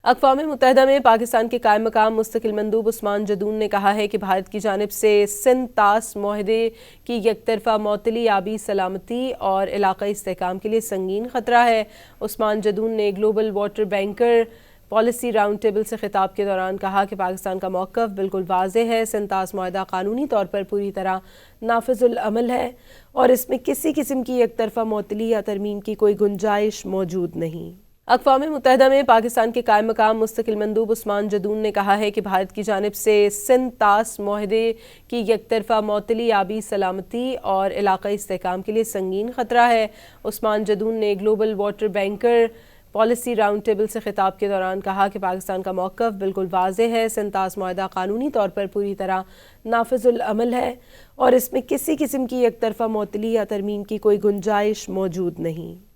اقوام متحدہ میں پاکستان کے قائم مقام مستقل مندوب عثمان جدون نے کہا ہے کہ بھارت کی جانب سے سندھ طاس معاہدے کی یک طرفہ معطلی آبی سلامتی اور علاقائی استحکام کے لیے سنگین خطرہ ہے۔ عثمان جدون نے global water banker policy round table سے خطاب کے دوران کہا کہ پاکستان کا موقف بالکل واضح ہے۔ سندھ طاس معاہدہ قانونی طور پر پوری طرح نافذ العمل ہے اور اس میں کسی قسم کی یک طرفہ معطلی یا ترمیم کی کوئی گنجائش موجود نہیں۔ اقوام متحدہ میں پاکستان کے قائم مقام مستقل مندوب عثمان جدون نے کہا ہے کہ بھارت کی جانب سے سندھ طاس معاہدے کی یک طرفہ معطلی آبی سلامتی اور علاقائی استحکام کے لیے سنگین خطرہ ہے۔ عثمان جدون نے global water banker policy round table سے خطاب کے دوران کہا کہ پاکستان کا موقف بالکل واضح ہے۔ سندھ طاس معاہدہ قانونی طور پر پوری طرح نافذ العمل ہے اور اس میں کسی قسم کی یک طرفہ معطلی یا ترمیم کی کوئی گنجائش موجود نہیں۔